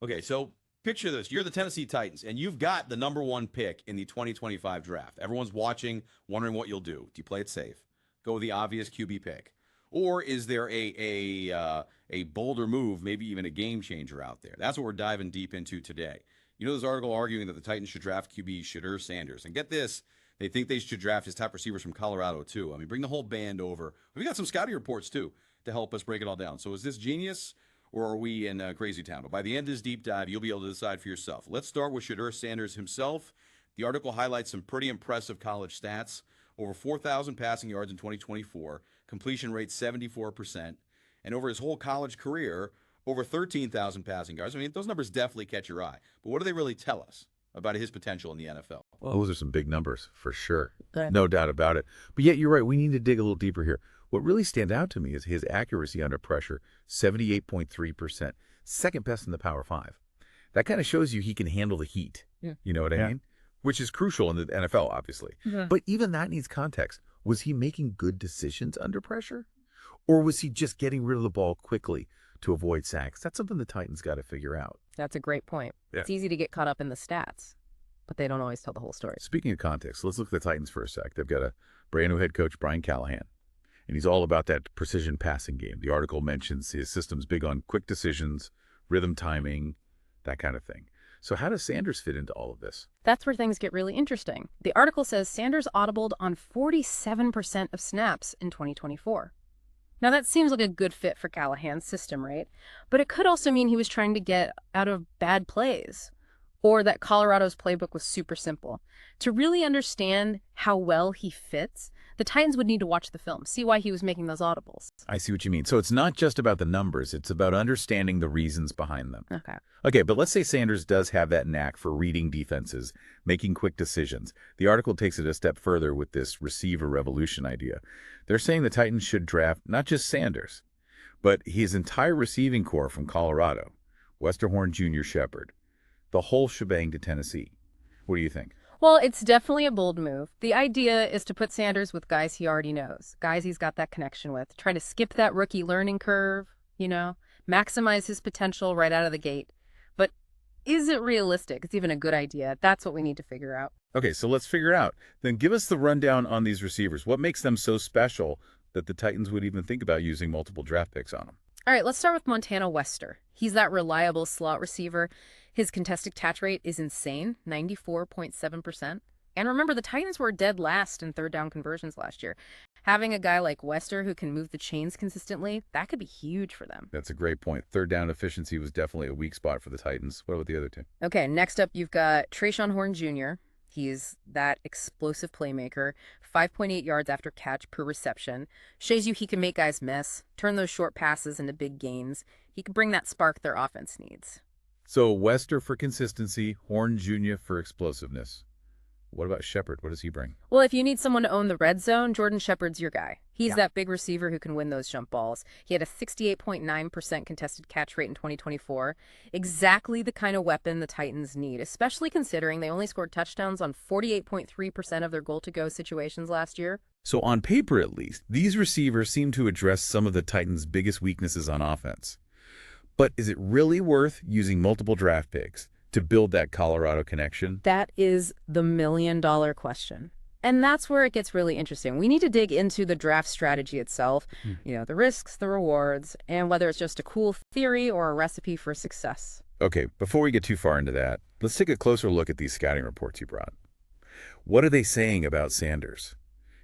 Okay, so picture this. You're the Tennessee Titans, and you've got the number one pick in the 2025 draft. Everyone's watching, wondering what you'll do. Do you play it safe? Go with the obvious QB pick? Or is there a bolder move, maybe even a game changer out there? That's what we're diving deep into today. This article arguing that the Titans should draft QB Shedeur Sanders. And get this, they think they should draft his top receivers from Colorado, too. I mean, bring the whole band over. We got some scouting reports, too, to help us break it all down. So is this genius? Or are we in crazy town? But by the end of this deep dive, you'll be able to decide for yourself. Let's start with Shedeur Sanders himself. The article highlights some pretty impressive college stats. Over 4,000 passing yards in 2024, completion rate 74%, and over his whole college career, over 13,000 passing yards. I mean, those numbers definitely catch your eye. But what do they really tell us about his potential in the NFL? Well, those are some big numbers, for sure. Okay. No doubt about it. But yet, you're right, we need to dig a little deeper here. What really stands out to me is his accuracy under pressure, 78.3%, second best in the Power 5. That kind of shows you he can handle the heat. Yeah. You know what I mean? Which is crucial in the NFL, obviously. Yeah. But even that needs context. Was he making good decisions under pressure? Or was he just getting rid of the ball quickly to avoid sacks? That's something the Titans got to figure out. That's a great point. Yeah. It's easy to get caught up in the stats, but they don't always tell the whole story. Speaking of context, let's look at the Titans for a sec. They've got a brand new head coach, Brian Callahan. And he's all about that precision passing game. The article mentions his system's big on quick decisions, rhythm timing, that kind of thing. So how does Sanders fit into all of this? That's where things get really interesting. The article says Sanders audibled on 47% of snaps in 2024. Now that seems like a good fit for Callahan's system, right? But it could also mean he was trying to get out of bad plays, or that Colorado's playbook was super simple. To really understand how well he fits, the Titans would need to watch the film, see why he was making those audibles. I see what you mean. So it's not just about the numbers. It's about understanding the reasons behind them. Okay. But let's say Sanders does have that knack for reading defenses, making quick decisions. The article takes it a step further with this receiver revolution idea. They're saying the Titans should draft not just Sanders, but his entire receiving corps from Colorado, Westerhorn Jr. Shepard, the whole shebang to Tennessee. What do you think? Well, it's definitely a bold move. The idea is to put Sanders with guys he already knows, guys he's got that connection with, try to skip that rookie learning curve, maximize his potential right out of the gate. But is it realistic? It's even a good idea. That's what we need to figure out. Okay, so let's figure it out. Then give us the rundown on these receivers. What makes them so special that the Titans would even think about using multiple draft picks on them? All right, let's start with Montana Wester. He's that reliable slot receiver. His contested catch rate is insane, 94.7%. And remember, the Titans were dead last in third down conversions last year. Having a guy like Wester who can move the chains consistently, that could be huge for them. That's a great point. Third down efficiency was definitely a weak spot for the Titans. What about the other two? Okay, next up, you've got Trayshawn Horn Jr. He's that explosive playmaker, 5.8 yards after catch per reception. Shows you he can make guys miss, turn those short passes into big gains. He can bring that spark their offense needs. So Wester for consistency, Horn Jr. for explosiveness. What about Shepard? What does he bring? Well, if you need someone to own the red zone, Jordan Shepard's your guy. He's that big receiver who can win those jump balls. He had a 68.9% contested catch rate in 2024. Exactly the kind of weapon the Titans need, especially considering they only scored touchdowns on 48.3% of their goal-to-go situations last year. So on paper, at least, these receivers seem to address some of the Titans' biggest weaknesses on offense. But is it really worth using multiple draft picks to build that Colorado connection? That is the million-dollar question. And that's where it gets really interesting. We need to dig into the draft strategy itself, the risks, the rewards, and whether it's just a cool theory or a recipe for success. Okay, before we get too far into that, let's take a closer look at these scouting reports you brought. What are they saying about Sanders?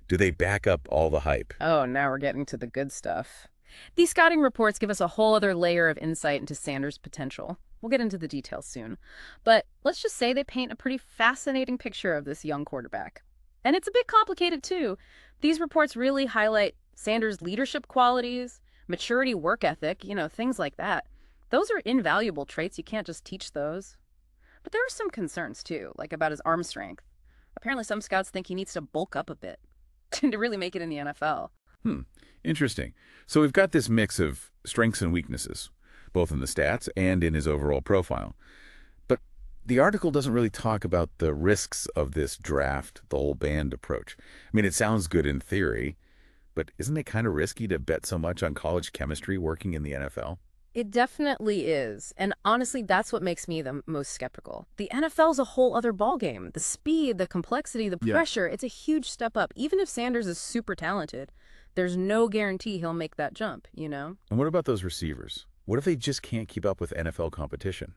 Do they back up all the hype? Oh, now we're getting to the good stuff. These scouting reports give us a whole other layer of insight into Sanders' potential. We'll get into the details soon. But let's just say they paint a pretty fascinating picture of this young quarterback. And it's a bit complicated, too. These reports really highlight Sanders' leadership qualities, maturity, work ethic, things like that. Those are invaluable traits. You can't just teach those. But there are some concerns, too, like about his arm strength. Apparently, some scouts think he needs to bulk up a bit to really make it in the NFL. Interesting. So we've got this mix of strengths and weaknesses, both in the stats and in his overall profile. But the article doesn't really talk about the risks of this draft, the whole band approach. I mean, it sounds good in theory, but isn't it kind of risky to bet so much on college chemistry working in the NFL? It definitely is. And honestly, that's what makes me the most skeptical. The NFL's a whole other ballgame. The speed, the complexity, the Yeah. pressure, it's a huge step up. Even if Sanders is super talented, there's no guarantee he'll make that jump, you know? And what about those receivers? What if they just can't keep up with NFL competition?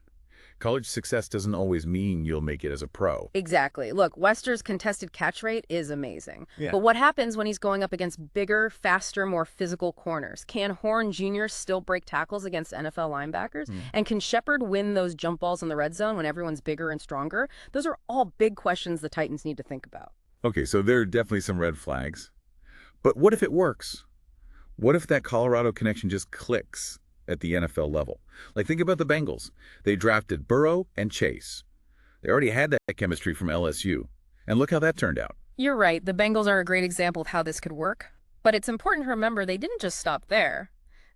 College success doesn't always mean you'll make it as a pro. Exactly. Look, Wester's contested catch rate is amazing. Yeah. But what happens when he's going up against bigger, faster, more physical corners? Can Horn Jr. still break tackles against NFL linebackers? And can Shepard win those jump balls in the red zone when everyone's bigger and stronger? Those are all big questions the Titans need to think about. Okay, so there are definitely some red flags. But what if it works? What if that Colorado connection just clicks at the NFL level? Like, think about the Bengals. They drafted Burrow and Chase. They already had that chemistry from LSU. And look how that turned out. You're right. The Bengals are a great example of how this could work. But it's important to remember they didn't just stop there.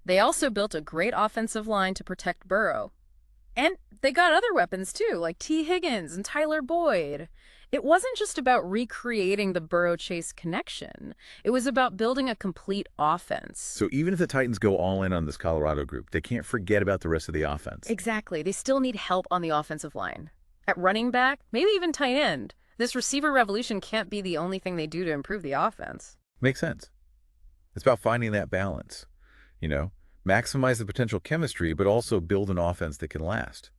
They also built a great offensive line to protect Burrow. And they got other weapons too, like T. Higgins and Tyler Boyd. It wasn't just about recreating the Burrow-Chase connection. It was about building a complete offense. So even if the Titans go all in on this Colorado group, they can't forget about the rest of the offense. Exactly. They still need help on the offensive line. At running back, maybe even tight end. This receiver revolution can't be the only thing they do to improve the offense. Makes sense. It's about finding that balance. Maximize the potential chemistry, but also build an offense that can last.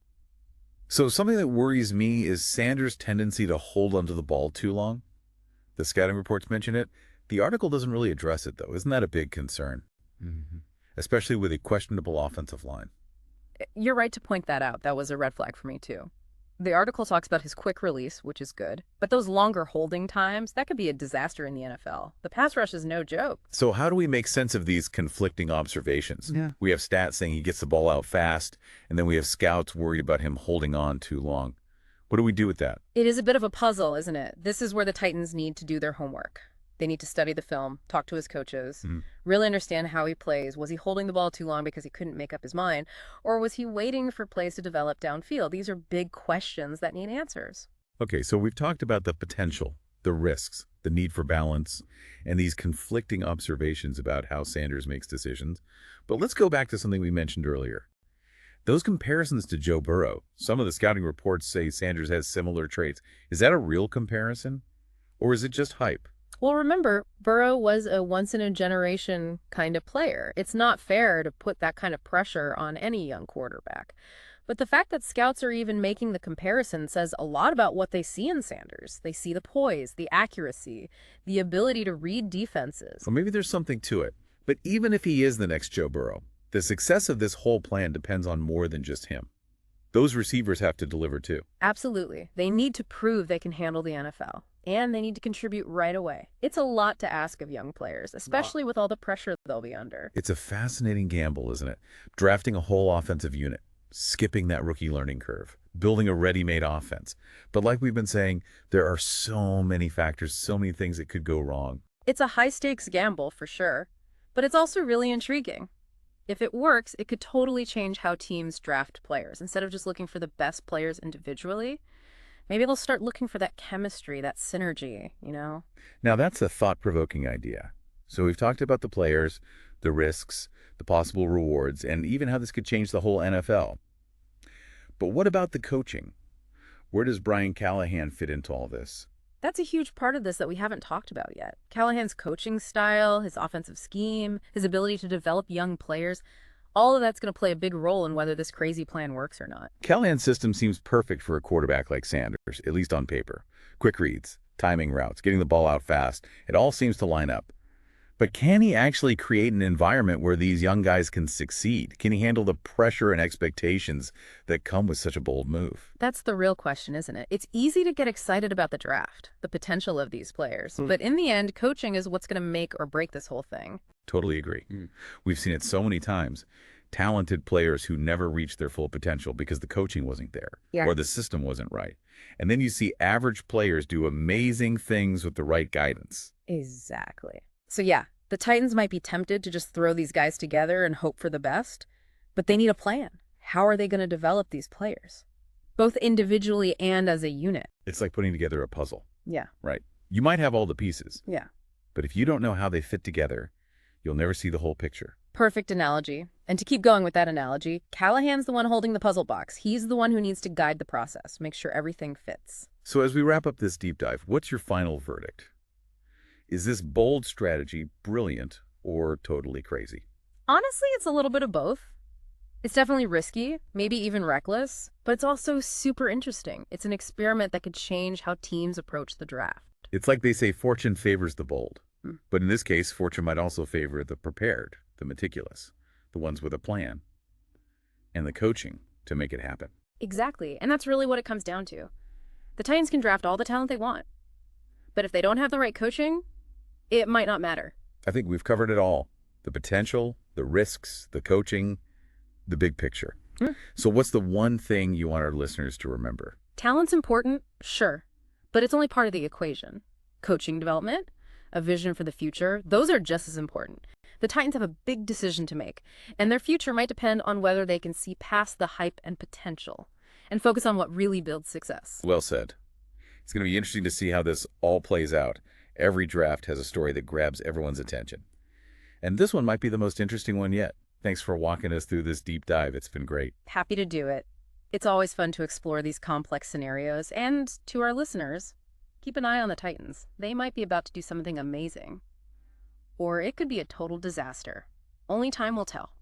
So something that worries me is Sanders' tendency to hold onto the ball too long. The scouting reports mention it. The article doesn't really address it, though. Isn't that a big concern? Especially with a questionable offensive line. You're right to point that out. That was a red flag for me, too. The article talks about his quick release, which is good. But those longer holding times, that could be a disaster in the NFL. The pass rush is no joke. So how do we make sense of these conflicting observations? Yeah. We have stats saying he gets the ball out fast, and then we have scouts worried about him holding on too long. What do we do with that? It is a bit of a puzzle, isn't it? This is where the Titans need to do their homework. They need to study the film, talk to his coaches, really understand how he plays. Was he holding the ball too long because he couldn't make up his mind? Or was he waiting for plays to develop downfield? These are big questions that need answers. Okay, so we've talked about the potential, the risks, the need for balance, and these conflicting observations about how Sanders makes decisions. But let's go back to something we mentioned earlier. Those comparisons to Joe Burrow. Some of the scouting reports say Sanders has similar traits. Is that a real comparison? Or is it just hype? Well, remember, Burrow was a once-in-a-generation kind of player. It's not fair to put that kind of pressure on any young quarterback. But the fact that scouts are even making the comparison says a lot about what they see in Sanders. They see the poise, the accuracy, the ability to read defenses. Well, maybe there's something to it. But even if he is the next Joe Burrow, the success of this whole plan depends on more than just him. Those receivers have to deliver too. Absolutely. They need to prove they can handle the NFL. And they need to contribute right away. It's a lot to ask of young players, especially with all the pressure they'll be under. It's a fascinating gamble, isn't it? Drafting a whole offensive unit, skipping that rookie learning curve, building a ready-made offense. But like we've been saying, there are so many factors, so many things that could go wrong. It's a high-stakes gamble for sure, but it's also really intriguing. If it works, it could totally change how teams draft players. Instead of just looking for the best players individually, maybe they'll start looking for that chemistry, that synergy, Now that's a thought-provoking idea. So we've talked about the players, the risks, the possible rewards, and even how this could change the whole NFL. But what about the coaching? Where does Brian Callahan fit into all this? That's a huge part of this that we haven't talked about yet. Callahan's coaching style, his offensive scheme, his ability to develop young players, all of that's going to play a big role in whether this crazy plan works or not. Callahan's system seems perfect for a quarterback like Sanders, at least on paper. Quick reads, timing routes, getting the ball out fast. It all seems to line up. But can he actually create an environment where these young guys can succeed? Can he handle the pressure and expectations that come with such a bold move? That's the real question, isn't it? It's easy to get excited about the draft, the potential of these players. But in the end, coaching is what's going to make or break this whole thing. Totally agree. We've seen it so many times. Talented players who never reached their full potential because the coaching wasn't there or the system wasn't right. And then you see average players do amazing things with the right guidance. Exactly. So yeah, the Titans might be tempted to just throw these guys together and hope for the best, but they need a plan. How are they going to develop these players? Both individually and as a unit. It's like putting together a puzzle. Yeah. Right. You might have all the pieces. Yeah. But if you don't know how they fit together, you'll never see the whole picture. Perfect analogy. And to keep going with that analogy, Callahan's the one holding the puzzle box. He's the one who needs to guide the process, make sure everything fits. So as we wrap up this deep dive, what's your final verdict? Is this bold strategy brilliant or totally crazy? Honestly, it's a little bit of both. It's definitely risky, maybe even reckless, but it's also super interesting. It's an experiment that could change how teams approach the draft. It's like they say fortune favors the bold. Hmm. But in this case, fortune might also favor the prepared, the meticulous, the ones with a plan, and the coaching to make it happen. Exactly, and that's really what it comes down to. The Titans can draft all the talent they want, but if they don't have the right coaching, it might not matter. I think we've covered it all. The potential, the risks, the coaching, the big picture. So what's the one thing you want our listeners to remember? Talent's important, sure, but it's only part of the equation. Coaching development, a vision for the future, those are just as important. The Titans have a big decision to make, and their future might depend on whether they can see past the hype and potential and focus on what really builds success. Well said. It's going to be interesting to see how this all plays out. Every draft has a story that grabs everyone's attention. And this one might be the most interesting one yet. Thanks for walking us through this deep dive. It's been great. Happy to do it. It's always fun to explore these complex scenarios, and to our listeners, keep an eye on the Titans. They might be about to do something amazing. Or it could be a total disaster. Only time will tell.